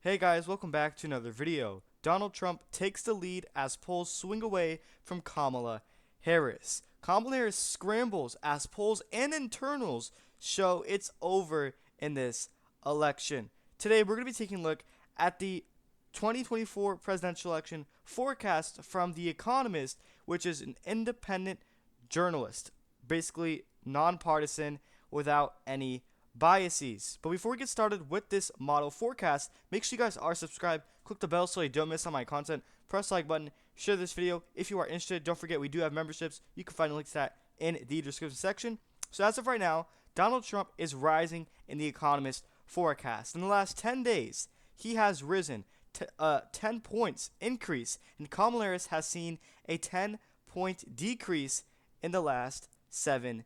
Hey guys, welcome back to another video. Donald Trump takes the lead as polls swing away from Kamala Harris. Kamala Harris scrambles as polls and internals show it's over in this election. Today we're going to be taking a look at the 2024 presidential election forecast from The Economist, which is an independent journalist, basically nonpartisan without any biases. But before we get started with this model forecast, make sure you guys are subscribed, click the bell so you don't miss on my content, press the like button, share this video if you are interested. Don't forget we do have memberships. You can find links to that in the description section. So as of right now, Donald Trump is rising in the Economist forecast. In the last 10 days, he has risen to 10 points increase, and Kamala Harris has seen a 10-point decrease in the last 7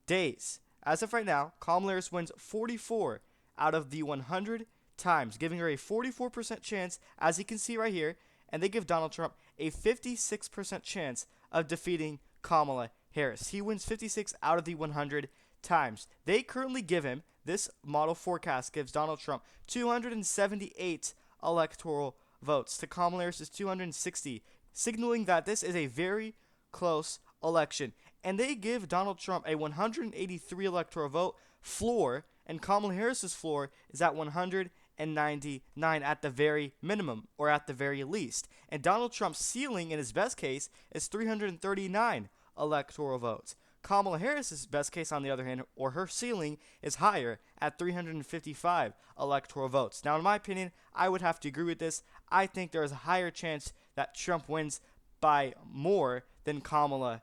days. As of right now, Kamala Harris wins 44 out of the 100 times, giving her a 44% chance, as you can see right here, and they give Donald Trump a 56% chance of defeating Kamala Harris. He wins 56 out of the 100 times. They currently give him, this model forecast gives Donald Trump 278 electoral votes to Kamala Harris's 260, signaling that this is a very close election. And they give Donald Trump a 183 electoral vote floor, and Kamala Harris's floor is at 199 at the very minimum, or at the very least. And Donald Trump's ceiling in his best case is 339 electoral votes. Kamala Harris's best case, on the other hand, or her ceiling, is higher at 355 electoral votes. Now, in my opinion, I would have to agree with this. I think there is a higher chance that Trump wins by more than Kamala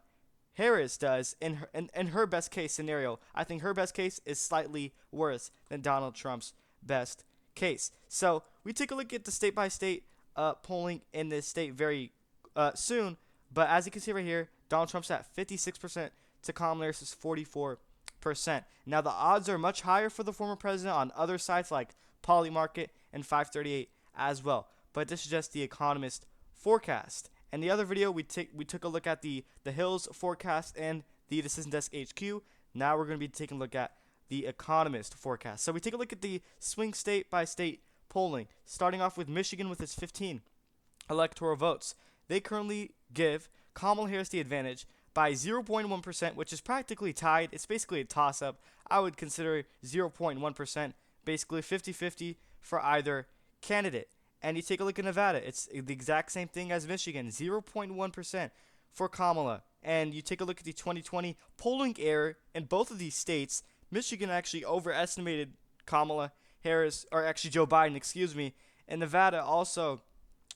Harris does in her best case scenario. I think her best case is slightly worse than Donald Trump's best case. So we take a look at the state by state polling in this state very soon. But as you can see right here, Donald Trump's at 56% to Kamala Harris's 44%. Now the odds are much higher for the former president on other sites like Polymarket and 538 as well. But this is just the Economist forecast. And the other video, we took a look at the Hills forecast and the Decision Desk HQ. Now we're going to be taking a look at the Economist forecast. So we take a look at the swing state by state polling, starting off with Michigan with its 15 electoral votes. They currently give Kamala Harris the advantage by 0.1%, which is practically tied. It's basically a toss-up. I would consider 0.1% basically 50-50 for either candidate. And you take a look at Nevada, it's the exact same thing as Michigan, 0.1% for Kamala. And you take a look at the 2020 polling error in both of these states. Michigan actually overestimated Kamala Harris, or actually Joe Biden, excuse me. And Nevada also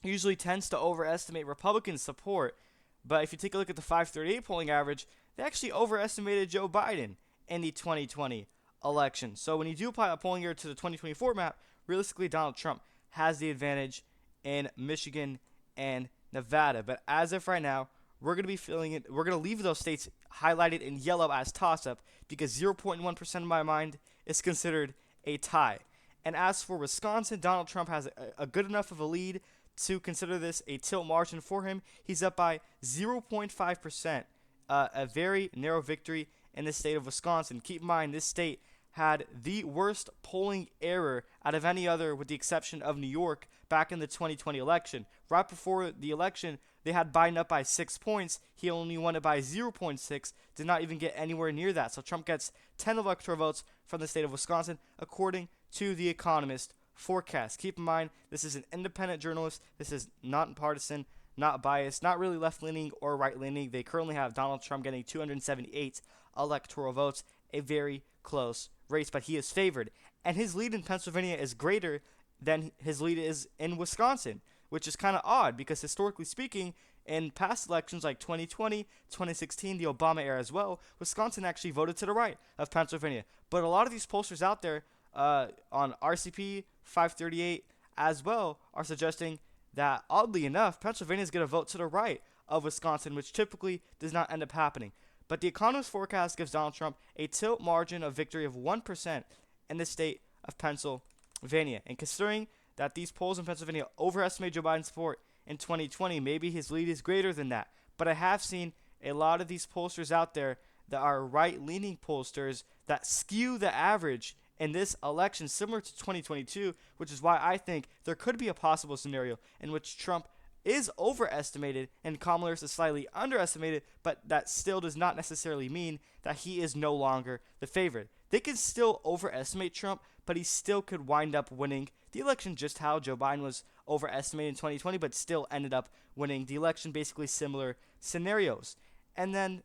usually tends to overestimate Republican support. But if you take a look at the 538 polling average, they actually overestimated Joe Biden in the 2020 election. So when you do apply a polling error to the 2024 map, realistically Donald Trump has the advantage in Michigan and Nevada. But as of right now, we're going to be feeling it. We're going to leave those states highlighted in yellow as toss-up because 0.1% in my mind is considered a tie. And as for Wisconsin, Donald Trump has a good enough of a lead to consider this a tilt margin for him. He's up by 0.5%, a very narrow victory in the state of Wisconsin. Keep in mind, this state had the worst polling error out of any other, with the exception of New York, back in the 2020 election. Right before the election, they had Biden up by 6 points. He only won it by 0.6, did not even get anywhere near that. So Trump gets 10 electoral votes from the state of Wisconsin, according to The Economist forecast. Keep in mind, this is an independent journalist. This is not partisan, not biased, not really left-leaning or right-leaning. They currently have Donald Trump getting 278 electoral votes, a very close race, but he is favored. And his lead in Pennsylvania is greater than his lead is in Wisconsin, which is kind of odd because historically speaking, in past elections like 2020, 2016, the Obama era as well, Wisconsin actually voted to the right of Pennsylvania. But a lot of these pollsters out there on RCP, 538 as well are suggesting that, oddly enough, Pennsylvania is going to vote to the right of Wisconsin, which typically does not end up happening. But the Economist forecast gives Donald Trump a tilt margin of victory of 1% in the state of Pennsylvania. And considering that these polls in Pennsylvania overestimate Joe Biden's support in 2020, maybe his lead is greater than that. But I have seen a lot of these pollsters out there that are right-leaning pollsters that skew the average in this election, similar to 2022, which is why I think there could be a possible scenario in which Trump is overestimated and Kamala Harris is slightly underestimated, but that still does not necessarily mean that he is no longer the favorite. They can still overestimate Trump, but he still could wind up winning the election, just how Joe Biden was overestimated in 2020, but still ended up winning the election. Basically similar scenarios. And then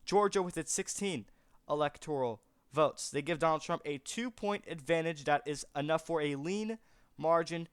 Georgia with its 16 electoral votes. They give Donald Trump a 2-point advantage that is enough for a lean margin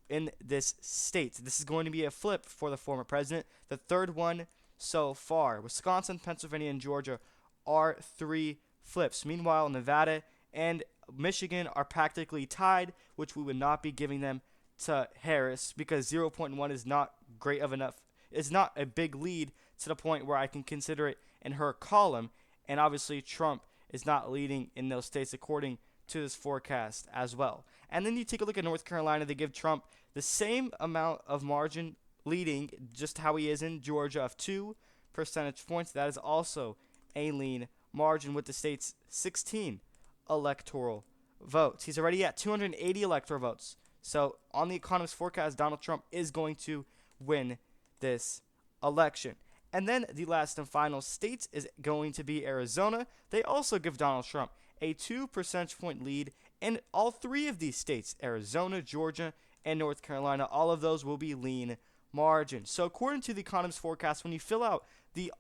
in this state. This is going to be a flip for the former president, the third one so far. Wisconsin, Pennsylvania, and Georgia are 3 flips. Meanwhile, Nevada and Michigan are practically tied, which we would not be giving them to Harris because 0.1 is not great of enough. It's not a big lead to the point where I can consider it in her column. And obviously, Trump is not leading in those states according to this forecast as well. And then you take a look at North Carolina. They give Trump the same amount of margin leading, just how he is in Georgia, of 2 percentage points. That is also a lean margin with the state's 16 electoral votes. He's already at 280 electoral votes. So on the Economist forecast, Donald Trump is going to win this election. And then the last and final state is going to be Arizona. They also give Donald Trump a 2 percentage point lead in all 3 of these states, Arizona, Georgia, and North Carolina. All of those will be lean margins. So according to the Economist forecast, when you fill out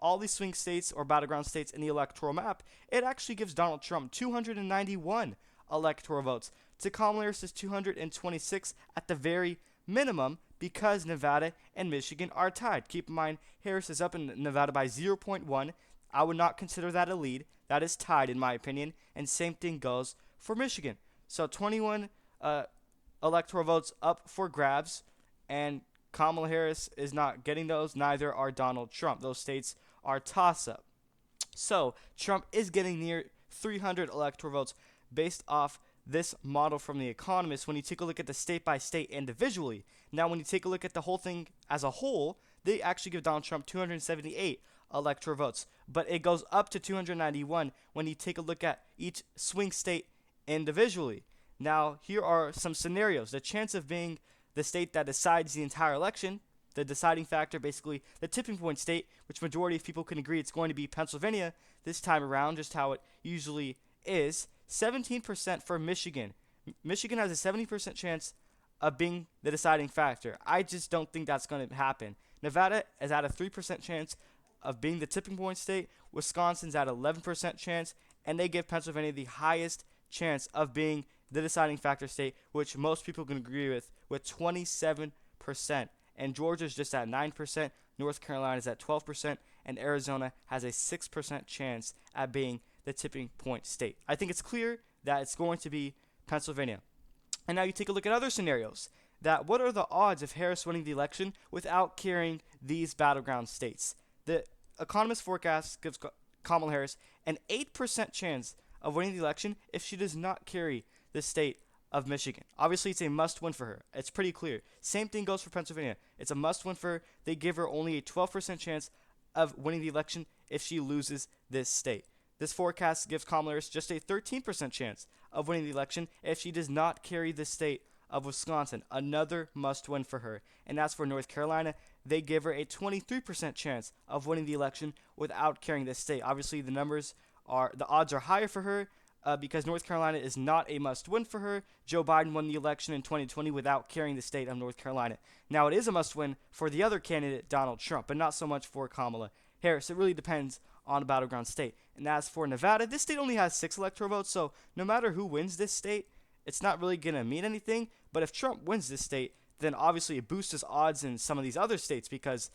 all these swing states or battleground states in the electoral map, it actually gives Donald Trump 291 electoral votes to Kamala Harris' 226 at the very minimum, because Nevada and Michigan are tied. Keep in mind, Harris is up in Nevada by 0.1. I would not consider that a lead. That is tied, in my opinion. And same thing goes for Michigan. So 21 electoral votes up for grabs, and Kamala Harris is not getting those. Neither are Donald Trump. Those states are toss-up. So Trump is getting near 300 electoral votes based off this model from The Economist when you take a look at the state by state individually. Now, when you take a look at the whole thing as a whole, they actually give Donald Trump 278 electoral votes, but it goes up to 291 when you take a look at each swing state individually. Now, here are some scenarios. The chance of being the state that decides the entire election, the deciding factor, basically the tipping point state, which majority of people can agree it's going to be Pennsylvania this time around, just how it usually is. 17% for Michigan. Michigan has a 70% chance of being the deciding factor. I just don't think that's going to happen. Nevada is at a 3% chance of being the tipping point state. Wisconsin's at 11% chance, and they give Pennsylvania the highest chance of being the deciding factor state, which most people can agree with 27%. And Georgia's just at 9%, North Carolina is at 12%, and Arizona has a 6% chance at being the tipping point state. I think it's clear that it's going to be Pennsylvania. And now you take a look at other scenarios. That what are the odds of Harris winning the election without carrying these battleground states? The Economist forecast gives Kamala Harris an 8% chance of winning the election if she does not carry the state of Michigan. Obviously, it's a must-win for her. It's pretty clear. Same thing goes for Pennsylvania. It's a must-win for her. They give her only a 12% chance of winning the election if she loses this state. This forecast gives Kamala Harris just a 13% chance of winning the election if she does not carry the state of Wisconsin. Another must-win for her. And as for North Carolina, they give her a 23% chance of winning the election without carrying this state. Obviously, the odds are higher for her because North Carolina is not a must-win for her. Joe Biden won the election in 2020 without carrying the state of North Carolina. Now, it is a must-win for the other candidate, Donald Trump, but not so much for Kamala Harris. It really depends on a battleground state. And as for Nevada, this state only has 6 electoral votes, so no matter who wins this state, it's not really going to mean anything. But if Trump wins this state, then obviously it boosts his odds in some of these other states because,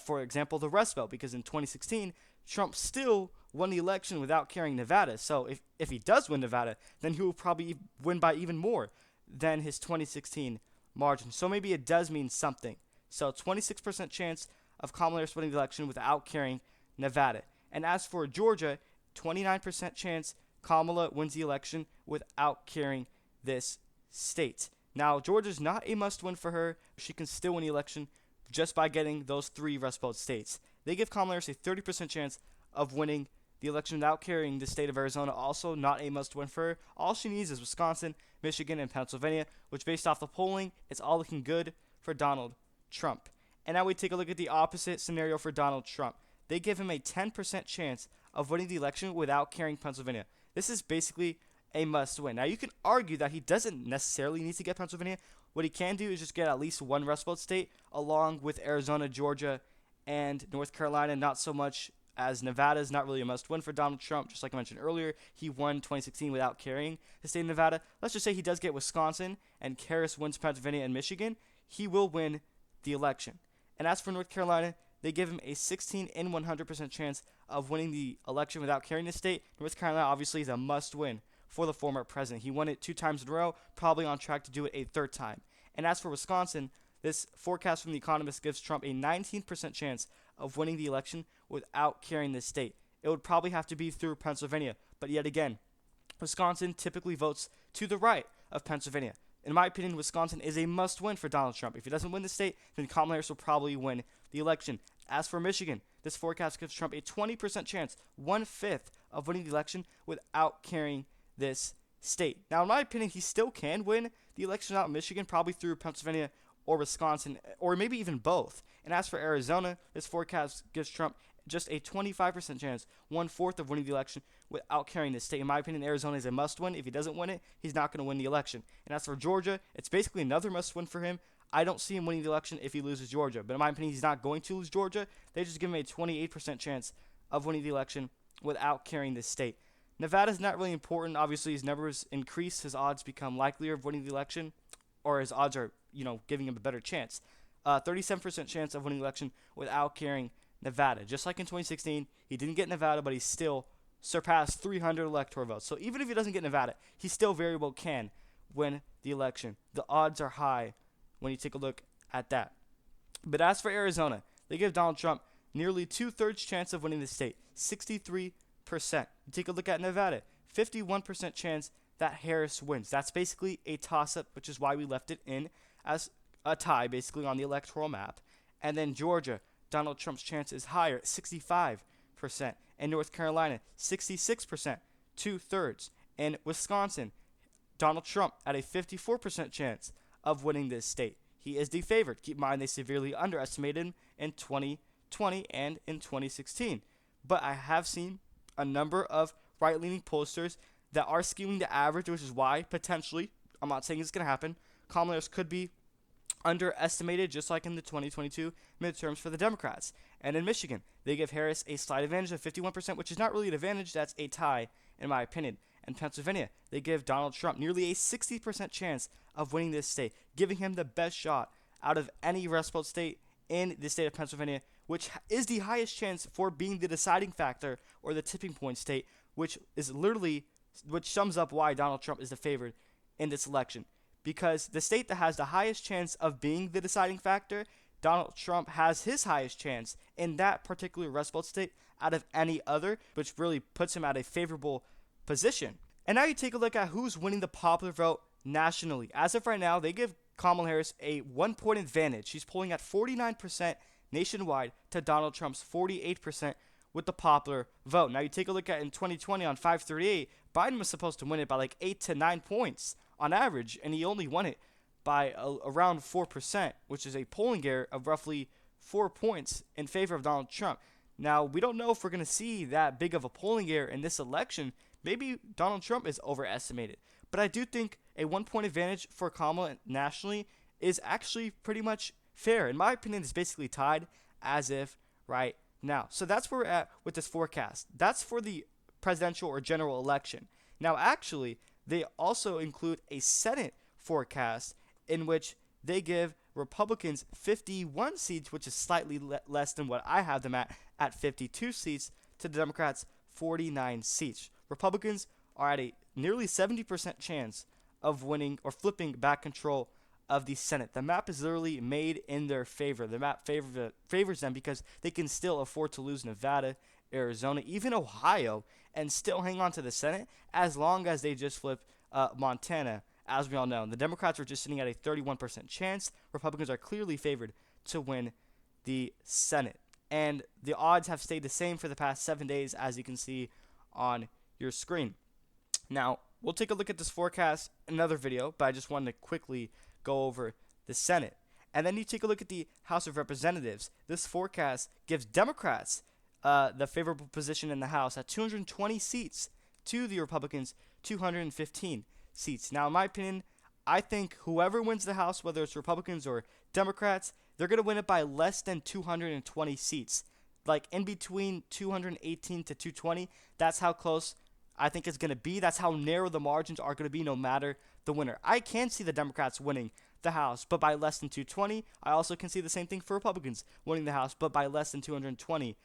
for example, the Rust Belt, because in 2016, Trump still won the election without carrying Nevada. So if he does win Nevada, then he will probably win by even more than his 2016 margin. So maybe it does mean something. So 26% chance of Kamala Harris winning the election without carrying Nevada. And as for Georgia, 29% chance Kamala wins the election without carrying this state. Now, Georgia's not a must-win for her. She can still win the election just by getting those 3 Rust Belt states. They give Kamala Harris a 30% chance of winning the election without carrying the state of Arizona, also not a must-win for her. All she needs is Wisconsin, Michigan, and Pennsylvania, which based off the polling, it's all looking good for Donald Trump. And now we take a look at the opposite scenario for Donald Trump. They give him a 10% chance of winning the election without carrying Pennsylvania. This is basically a must-win. Now, you can argue that he doesn't necessarily need to get Pennsylvania. What he can do is just get at least one Rust Belt state, along with Arizona, Georgia, and North Carolina. Not so much as Nevada is not really a must-win for Donald Trump. Just like I mentioned earlier, he won 2016 without carrying the state of Nevada. Let's just say he does get Wisconsin, and Harris wins Pennsylvania and Michigan. He will win the election. And as for North Carolina, they give him a 16 in 100% chance of winning the election without carrying the state. North Carolina obviously is a must-win for the former president. He won it 2 times in a row, probably on track to do it a 3rd time. And as for Wisconsin, this forecast from The Economist gives Trump a 19% chance of winning the election without carrying the state. It would probably have to be through Pennsylvania. But yet again, Wisconsin typically votes to the right of Pennsylvania. In my opinion, Wisconsin is a must-win for Donald Trump. If he doesn't win the state, then Kamala Harris will probably win the election. As for Michigan, this forecast gives Trump a 20% chance, 1/5, of winning the election without carrying this state. Now, in my opinion, he still can win the election out in Michigan, probably through Pennsylvania or Wisconsin, or maybe even both. And as for Arizona, this forecast gives Trump just a 25% chance, 1/4, of winning the election without carrying the state. In my opinion, Arizona is a must-win. If he doesn't win it, he's not going to win the election. And as for Georgia, it's basically another must-win for him. I don't see him winning the election if he loses Georgia. But in my opinion, he's not going to lose Georgia. They just give him a 28% chance of winning the election without carrying the state. Nevada's not really important. Obviously, his numbers increase. His odds become likelier of winning the election, or his odds are, giving him a better chance. 37% chance of winning the election without carrying Nevada. Just like in 2016, he didn't get Nevada, but he still surpassed 300 electoral votes. So even if he doesn't get Nevada, he still very well can win the election. The odds are high when you take a look at that. But as for Arizona, they give Donald Trump nearly 2/3 chance of winning the state, 63%. You take a look at Nevada, 51% chance that Harris wins. That's basically a toss-up, which is why we left it in as a tie, basically, on the electoral map. And then Georgia, Donald Trump's chance is higher, 65%. And North Carolina, 66%, 2/3. And Wisconsin, Donald Trump at a 54% chance of winning this state. He is the favorite. Keep in mind, they severely underestimated him in 2020 and in 2016. But I have seen a number of right-leaning pollsters that are skewing the average, which is why, potentially, I'm not saying it's going to happen, Kamala Harris could be underestimated, just like in the 2022 midterms for the Democrats. And in Michigan, they give Harris a slight advantage of 51%, which is not really an advantage. That's a tie, in my opinion. And Pennsylvania, they give Donald Trump nearly a 60% chance of winning this state, giving him the best shot out of any Rust Belt state in the state of Pennsylvania, which is the highest chance for being the deciding factor or the tipping point state, which sums up why Donald Trump is the favorite in this election. Because the state that has the highest chance of being the deciding factor, Donald Trump has his highest chance in that particular Rust Belt state out of any other, which really puts him at a favorable position. And now you take a look at who's winning the popular vote nationally. As of right now, they give Kamala Harris a 1-point advantage. She's polling at 49% nationwide to Donald Trump's 48% with the popular vote. Now you take a look at in 2020 on 538, Biden was supposed to win it by like 8 to 9 points on average, and he only won it by around 4%, which is a polling error of roughly 4 points in favor of Donald Trump. Now, we don't know if we're going to see that big of a polling error in this election. Maybe Donald Trump is overestimated. But I do think a 1-point advantage for Kamala nationally is actually pretty much fair. In my opinion, it's basically tied as if right now. So that's where we're at with this forecast. That's for the presidential or general election. Now, actually, they also include a Senate forecast in which they give Republicans 51 seats, which is slightly less than what I have them at 52 seats, to the Democrats' 49 seats. Republicans are at a nearly 70% chance of winning or flipping back control of the Senate. The map is literally made in their favor. The map favors them because they can still afford to lose Nevada, Arizona, even Ohio, and still hang on to the Senate as long as they just flip Montana, as we all know. The Democrats are just sitting at a 31% chance. Republicans are clearly favored to win the Senate. and the odds have stayed the same for the past 7 days, as you can see on your screen. Now, we'll take a look at this forecast in another video, but I just wanted to quickly go over the Senate. And then you take a look at the House of Representatives. This forecast gives Democrats the favorable position in the House at 220 seats to the Republicans 215 seats. Now, in my opinion, I think whoever wins the House, whether it's Republicans or Democrats, they're going to win it by less than 220 seats. Like in between 218 to 220, that's how close I think it's going to be. That's how narrow the margins are going to be no matter the winner. I can see the Democrats winning the House, but by less than 220. I also can see the same thing for Republicans winning the House, but by less than 220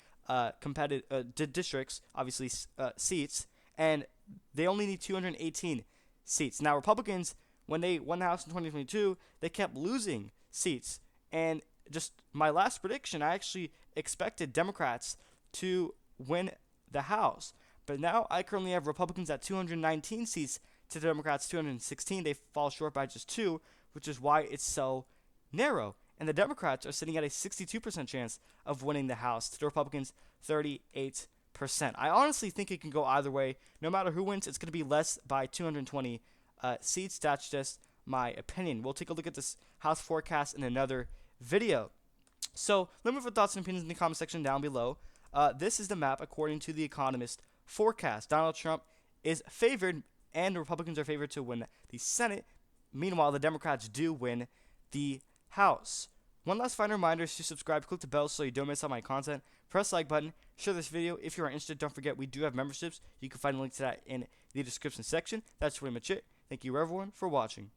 competitive districts, obviously seats, and they only need 218 seats. Now, Republicans, when they won the House in 2022, they kept losing seats. And just my last prediction, I actually expected Democrats to win the House. But now I currently have Republicans at 219 seats to the Democrats 216. They fall short by just 2, which is why it's so narrow. And the Democrats are sitting at a 62% chance of winning the House to the Republicans 38%. I honestly think it can go either way. No matter who wins, it's going to be less by 220 seats. That's just my opinion. We'll take a look at this House forecast in another video. So let me know your thoughts and opinions in the comment section down below. This is the map according to the Economist forecast. Donald Trump is favored, and the Republicans are favored to win the Senate. Meanwhile, the Democrats do win the House. One last final reminder is to subscribe, click the bell so you don't miss out my content. Press the like button, share this video. If you are interested, don't forget we do have memberships. You can find a link to that in the description section. That's pretty much it. Thank you everyone for watching.